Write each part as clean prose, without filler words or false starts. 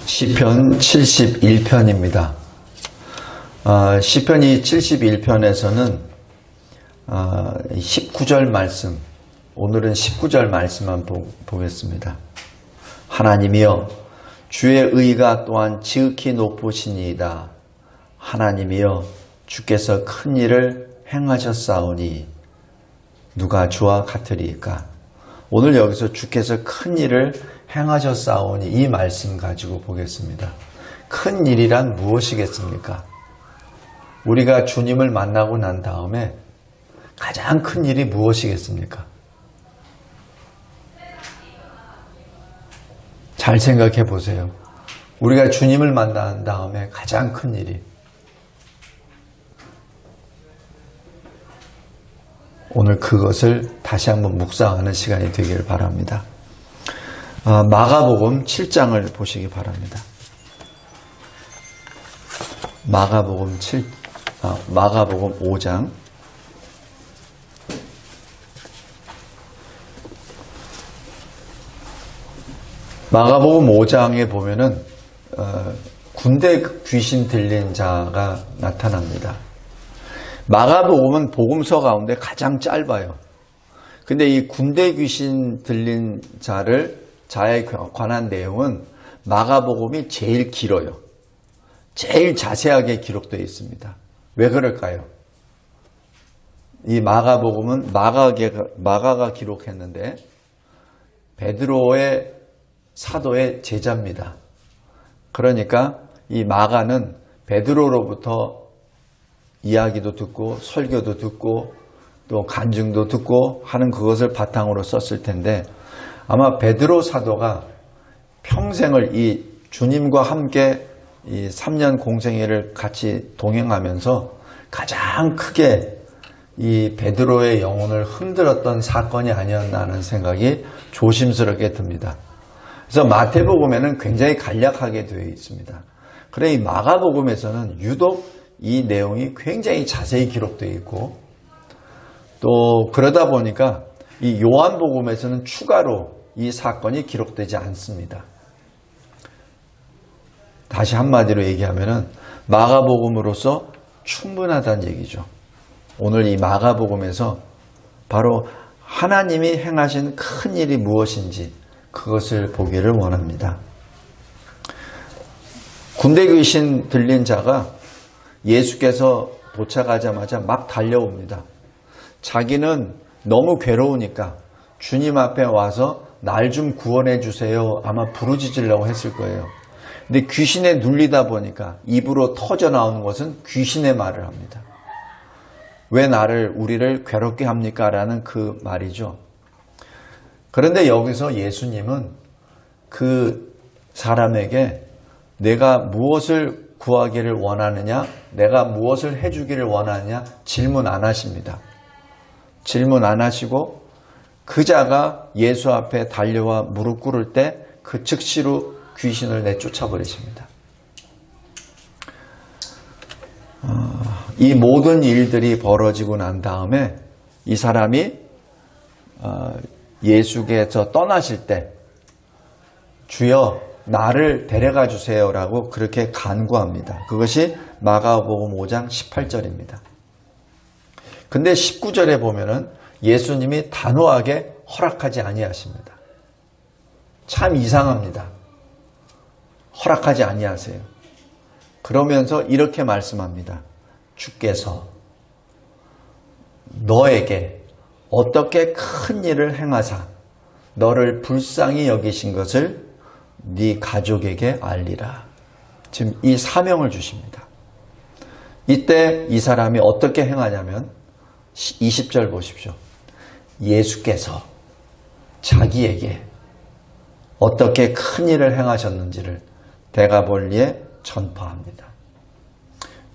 시편 71편입니다. 시편 이 71편에서는 19절 말씀, 오늘은 19절 말씀만 보겠습니다. 하나님이여 주의 의가 또한 지극히 높으시니이다. 하나님이여 주께서 큰 일을 행하셨사오니 누가 주와 같으리까. 오늘 여기서 주께서 큰 일을 행하셨사오니 이 말씀 가지고 보겠습니다. 큰 일이란 무엇이겠습니까? 우리가 주님을 만나고 난 다음에 가장 큰 일이 무엇이겠습니까? 잘 생각해 보세요. 우리가 주님을 만난 다음에 가장 큰 일이, 오늘 그것을 다시 한번 묵상하는 시간이 되기를 바랍니다. 마가복음 7장을 보시기 바랍니다. 마가복음 5장. 마가복음 5장에 보면은 군대 귀신 들린 자가 나타납니다. 마가복음은 복음서 가운데 가장 짧아요. 근데 이 군대 귀신 들린 자에 관한 내용은 마가복음이 제일 길어요. 제일 자세하게 기록되어 있습니다. 왜 그럴까요? 이 마가복음은 마가가 기록했는데 베드로의 사도의 제자입니다. 그러니까 이 마가는 베드로로부터 이야기도 듣고 설교도 듣고 또 간증도 듣고 하는 그것을 바탕으로 썼을 텐데, 아마 베드로 사도가 평생을 이 주님과 함께 이 3년 공생애를 같이 동행하면서 가장 크게 이 베드로의 영혼을 흔들었던 사건이 아니었나 하는 생각이 조심스럽게 듭니다. 그래서 마태복음에는 굉장히 간략하게 되어 있습니다. 그래 이 마가복음에서는 유독 이 내용이 굉장히 자세히 기록되어 있고, 또 그러다 보니까 이 요한복음에서는 추가로 이 사건이 기록되지 않습니다. 다시 한마디로 얘기하면은 마가복음으로서 충분하다는 얘기죠. 오늘 이 마가복음에서 바로 하나님이 행하신 큰 일이 무엇인지 그것을 보기를 원합니다. 군대 귀신 들린 자가 예수께서 도착하자마자 막 달려옵니다. 자기는 너무 괴로우니까 주님 앞에 와서 날 좀 구원해 주세요 아마 부르짖으려고 했을 거예요. 근데 귀신에 눌리다 보니까 입으로 터져 나오는 것은 귀신의 말을 합니다. 왜 우리를 괴롭게 합니까? 라는 그 말이죠. 그런데 여기서 예수님은 그 사람에게 내가 무엇을 구하기를 원하느냐, 내가 무엇을 해주기를 원하느냐 질문 안 하십니다. 질문 안 하시고 그 자가 예수 앞에 달려와 무릎 꿇을 때 그 즉시로 귀신을 내쫓아 버리십니다. 이 모든 일들이 벌어지고 난 다음에 이 사람이 예수께서 떠나실 때 주여 나를 데려가 주세요라고 그렇게 간구합니다. 그것이 마가복음 5장 18절입니다. 근데 19절에 보면은 예수님이 단호하게 허락하지 아니하십니다. 참 이상합니다. 허락하지 아니하세요. 그러면서 이렇게 말씀합니다. 주께서 너에게 어떻게 큰 일을 행하사 너를 불쌍히 여기신 것을 네 가족에게 알리라. 지금 이 사명을 주십니다. 이때 이 사람이 어떻게 행하냐면 20절 보십시오. 예수께서 자기에게 어떻게 큰 일을 행하셨는지를 데가볼리에 전파합니다.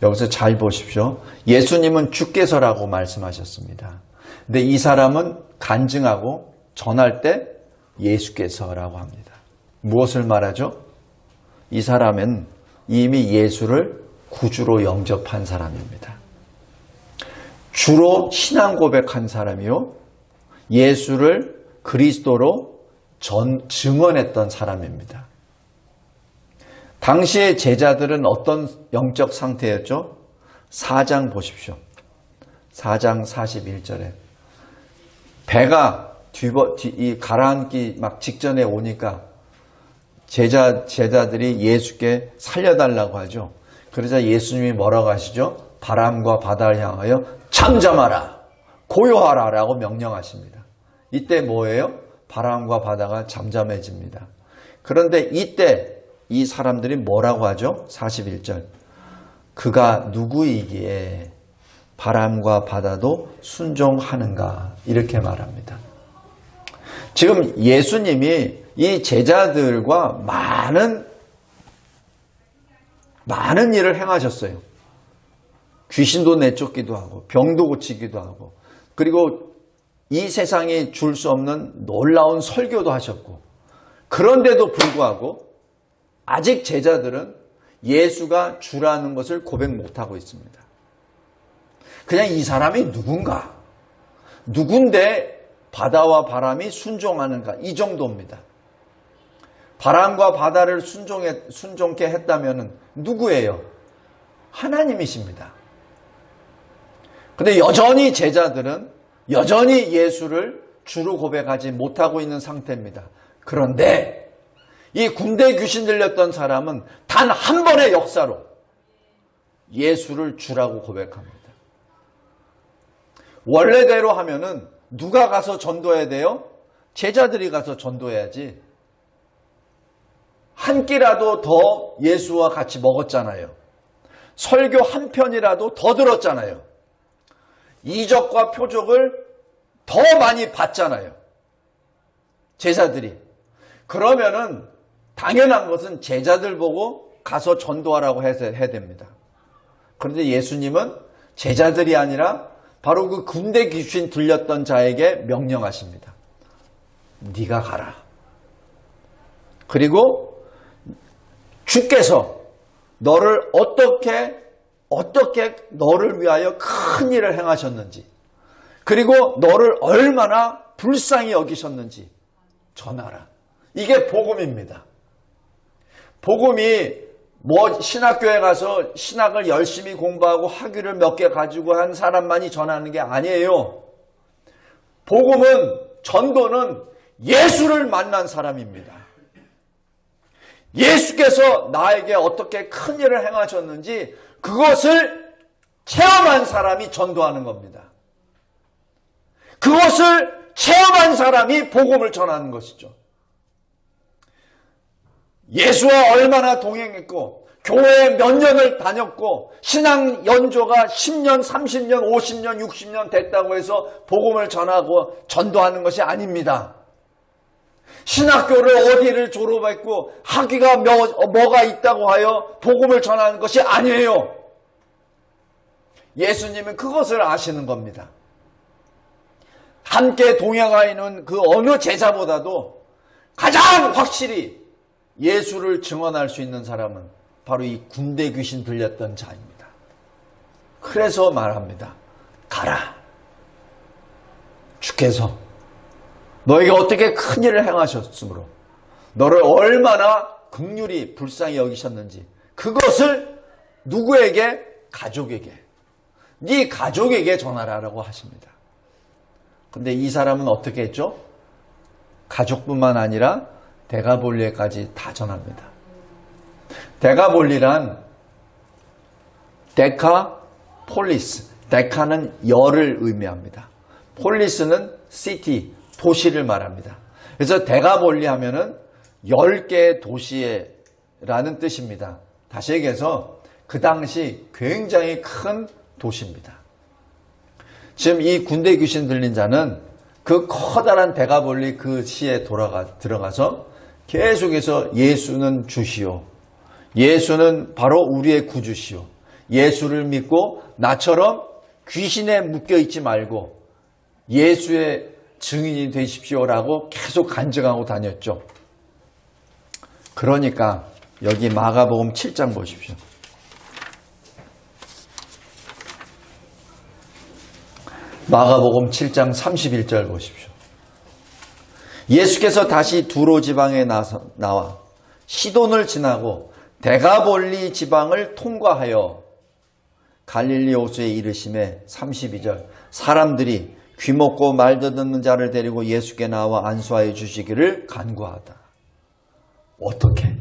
여기서 잘 보십시오. 예수님은 주께서라고 말씀하셨습니다. 근데 이 사람은 간증하고 전할 때 예수께서라고 합니다. 무엇을 말하죠? 이 사람은 이미 예수를 구주로 영접한 사람입니다. 주로 신앙 고백한 사람이요, 예수를 그리스도로 증언했던 사람입니다. 당시의 제자들은 어떤 영적 상태였죠? 4장 보십시오. 4장 41절에 배가 가라앉기 막 직전에 오니까 제자들이 예수께 살려달라고 하죠. 그러자 예수님이 뭐라고 하시죠? 바람과 바다를 향하여 잠잠하라, 고요하라 라고 명령하십니다. 이때 뭐예요? 바람과 바다가 잠잠해집니다. 그런데 이때 이 사람들이 뭐라고 하죠? 41절. 그가 누구이기에 바람과 바다도 순종하는가? 이렇게 말합니다. 지금 예수님이 이 제자들과 많은 일을 행하셨어요. 귀신도 내쫓기도 하고 병도 고치기도 하고 그리고 이 세상에 줄 수 없는 놀라운 설교도 하셨고 그런데도 불구하고 아직 제자들은 예수가 주라는 것을 고백 못하고 있습니다. 그냥 이 사람이 누군데 바다와 바람이 순종하는가 이 정도입니다. 바람과 바다를 순종케 했다면 누구예요? 하나님이십니다. 근데 여전히 제자들은 여전히 예수를 주로 고백하지 못하고 있는 상태입니다. 그런데 이 군대 귀신 들렸던 사람은 단 한 번의 역사로 예수를 주라고 고백합니다. 원래대로 하면은 누가 가서 전도해야 돼요? 제자들이 가서 전도해야지. 한 끼라도 더 예수와 같이 먹었잖아요. 설교 한 편이라도 더 들었잖아요. 이적과 표적을 더 많이 봤잖아요. 제자들이. 그러면은 당연한 것은 제자들 보고 가서 전도하라고 해야 됩니다. 그런데 예수님은 제자들이 아니라 바로 그 군대 귀신 들렸던 자에게 명령하십니다. 네가 가라. 그리고 주께서 너를 어떻게 너를 위하여 큰 일을 행하셨는지 그리고 너를 얼마나 불쌍히 여기셨는지 전하라. 이게 복음입니다. 복음이 신학교에 가서 신학을 열심히 공부하고 학위를 몇 개 가지고 한 사람만이 전하는 게 아니에요. 복음은, 전도는 예수를 만난 사람입니다. 예수께서 나에게 어떻게 큰 일을 행하셨는지 그것을 체험한 사람이 전도하는 겁니다. 그것을 체험한 사람이 복음을 전하는 것이죠. 예수와 얼마나 동행했고 교회에 몇 년을 다녔고 신앙 연조가 10년, 30년, 50년, 60년 됐다고 해서 복음을 전하고 전도하는 것이 아닙니다. 신학교를 어디를 졸업했고 학위가 뭐가 있다고 하여 복음을 전하는 것이 아니에요. 예수님은 그것을 아시는 겁니다. 함께 동행하는 그 어느 제자보다도 가장 확실히 예수를 증언할 수 있는 사람은 바로 이 군대 귀신 들렸던 자입니다. 그래서 말합니다. 가라. 주께서 너에게 어떻게 큰 일을 행하셨으므로 너를 얼마나 긍휼히 불쌍히 여기셨는지 그것을 누구에게? 가족에게. 네 가족에게 전하라고 하십니다. 근데 이 사람은 어떻게 했죠? 가족뿐만 아니라 데가볼리에까지 다 전합니다. 데가볼리란 데카폴리스. 데카는 열을 의미합니다. 폴리스는 시티, 도시를 말합니다. 그래서 데가볼리 하면은 10개의 도시라는 뜻입니다. 다시 얘기해서 그 당시 굉장히 큰 도시입니다. 지금 이 군대 귀신 들린 자는 그 커다란 데가볼리 그 시에 들어가서 계속해서 예수는 주시오. 예수는 바로 우리의 구주시오. 예수를 믿고 나처럼 귀신에 묶여있지 말고 예수의 증인이 되십시오라고 계속 간증하고 다녔죠. 그러니까 여기 마가복음 7장 보십시오. 마가복음 7장 31절 보십시오. 예수께서 다시 두로 지방에 나와 시돈을 지나고 데가볼리 지방을 통과하여 갈릴리 호수에 이르심에 32절 사람들이 귀먹고 말도 듣는 자를 데리고 예수께 나와 안수하여 주시기를 간구하다. 어떻게?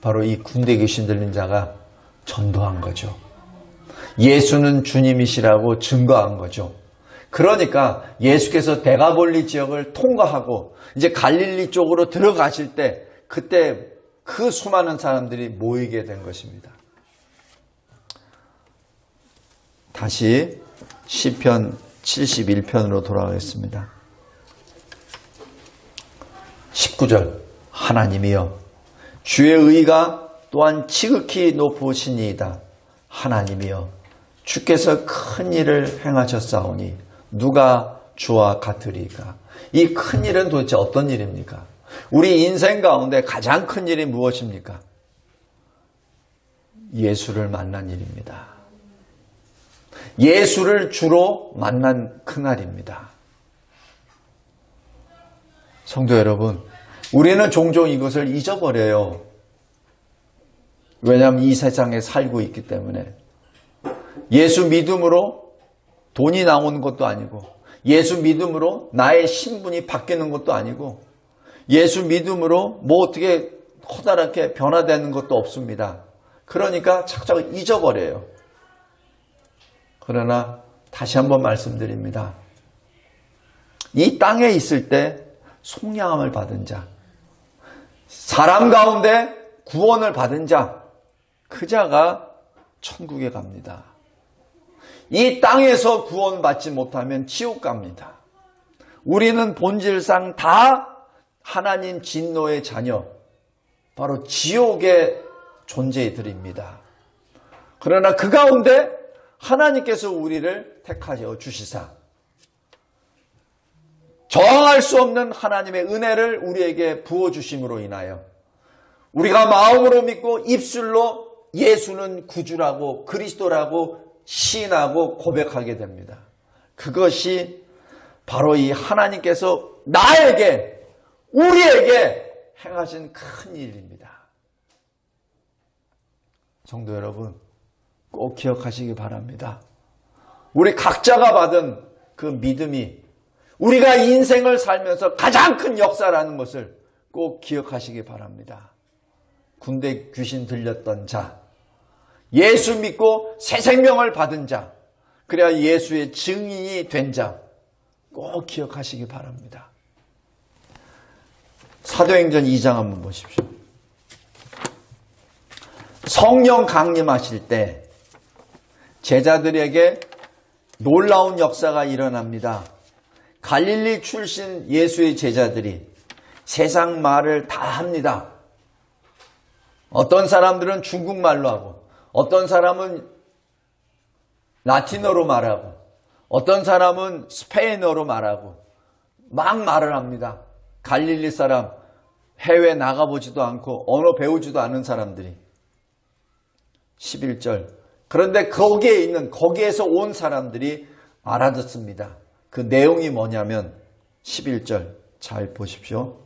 바로 이 군대 귀신 들린 자가 전도한 거죠. 예수는 주님이시라고 증거한 거죠. 그러니까 예수께서 데가볼리 지역을 통과하고 이제 갈릴리 쪽으로 들어가실 때 그때 그 수많은 사람들이 모이게 된 것입니다. 다시 시편 71편으로 돌아가겠습니다. 19절 하나님이여 주의 의가 또한 지극히 높으시니이다. 하나님이여 주께서 큰 일을 행하셨사오니 누가 주와 같으리까. 이 큰 일은 도대체 어떤 일입니까? 우리 인생 가운데 가장 큰 일이 무엇입니까? 예수를 만난 일입니다. 예수를 주로 만난 그날입니다. 성도 여러분, 우리는 종종 이것을 잊어버려요. 왜냐하면 이 세상에 살고 있기 때문에. 예수 믿음으로 돈이 나오는 것도 아니고, 예수 믿음으로 나의 신분이 바뀌는 것도 아니고, 예수 믿음으로 뭐 어떻게 커다랗게 변화되는 것도 없습니다. 그러니까 착착 잊어버려요. 그러나 다시 한번 말씀드립니다. 이 땅에 있을 때 속량함을 받은 자, 사람 가운데 구원을 받은 자, 그 자가 천국에 갑니다. 이 땅에서 구원받지 못하면 지옥 갑니다. 우리는 본질상 다 하나님 진노의 자녀, 바로 지옥의 존재들입니다. 그러나 그 가운데 하나님께서 우리를 택하여 주시사 저항할 수 없는 하나님의 은혜를 우리에게 부어주심으로 인하여 우리가 마음으로 믿고 입술로 예수는 구주라고 그리스도라고 시인하고 고백하게 됩니다. 그것이 바로 이 하나님께서 나에게, 우리에게 행하신 큰 일입니다. 성도 여러분, 꼭 기억하시기 바랍니다. 우리 각자가 받은 그 믿음이 우리가 인생을 살면서 가장 큰 역사라는 것을 꼭 기억하시기 바랍니다. 군대 귀신 들렸던 자, 예수 믿고 새 생명을 받은 자, 그래야 예수의 증인이 된 자, 꼭 기억하시기 바랍니다. 사도행전 2장 한번 보십시오. 성령 강림하실 때 제자들에게 놀라운 역사가 일어납니다. 갈릴리 출신 예수의 제자들이 세상 말을 다 합니다. 어떤 사람들은 중국말로 하고, 어떤 사람은 라틴어로 말하고, 어떤 사람은 스페인어로 말하고, 막 말을 합니다. 갈릴리 사람, 해외 나가보지도 않고 언어 배우지도 않은 사람들이. 11절. 그런데 거기에서 온 사람들이 알아듣습니다. 그 내용이 뭐냐면 11절 잘 보십시오.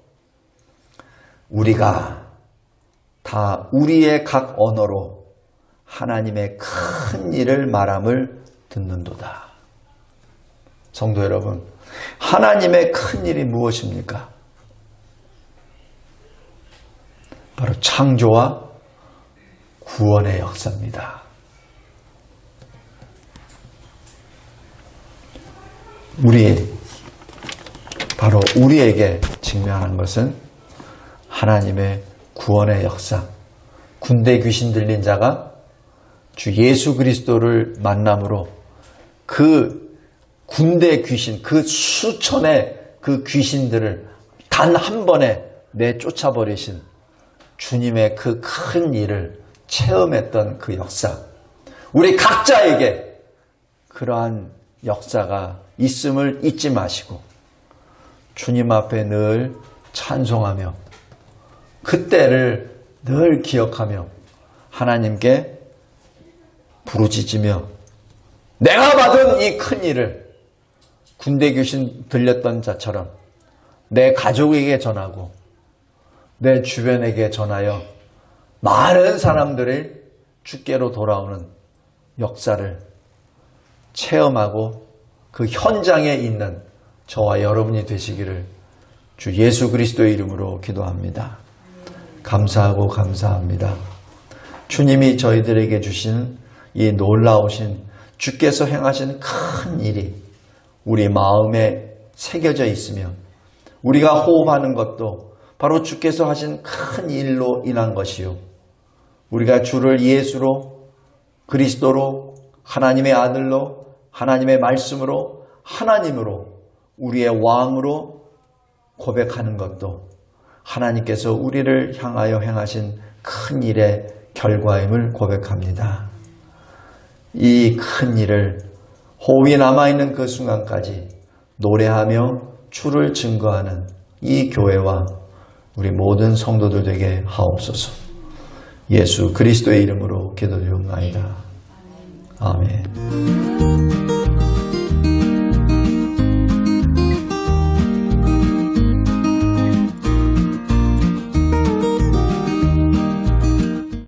우리가 다 우리의 각 언어로 하나님의 큰 일을 말함을 듣는도다. 성도 여러분, 하나님의 큰 일이 무엇입니까? 바로 창조와 구원의 역사입니다. 바로 우리에게 증명하는 것은 하나님의 구원의 역사. 군대 귀신 들린 자가 주 예수 그리스도를 만남으로 그 군대 귀신, 그 수천의 그 귀신들을 단 한 번에 내쫓아버리신 주님의 그 큰 일을 체험했던 그 역사. 우리 각자에게 그러한 역사가 있음을 잊지 마시고 주님 앞에 늘 찬송하며 그때를 늘 기억하며 하나님께 부르짖으며 내가 받은 이 큰 일을 군대 귀신 들렸던 자처럼 내 가족에게 전하고 내 주변에게 전하여 많은 사람들이 주께로 돌아오는 역사를 체험하고 그 현장에 있는 저와 여러분이 되시기를 주 예수 그리스도의 이름으로 기도합니다. 감사하고 감사합니다. 주님이 저희들에게 주신 이 놀라우신 주께서 행하신 큰 일이 우리 마음에 새겨져 있으며 우리가 호흡하는 것도 바로 주께서 하신 큰 일로 인한 것이요. 우리가 주를 예수로 그리스도로 하나님의 아들로 하나님의 말씀으로 하나님으로 우리의 왕으로 고백하는 것도 하나님께서 우리를 향하여 행하신 큰 일의 결과임을 고백합니다. 이 큰 일을 호흡이 남아있는 그 순간까지 노래하며 주를 증거하는 이 교회와 우리 모든 성도들 되게 하옵소서. 예수 그리스도의 이름으로 기도드리옵나이다. 아멘.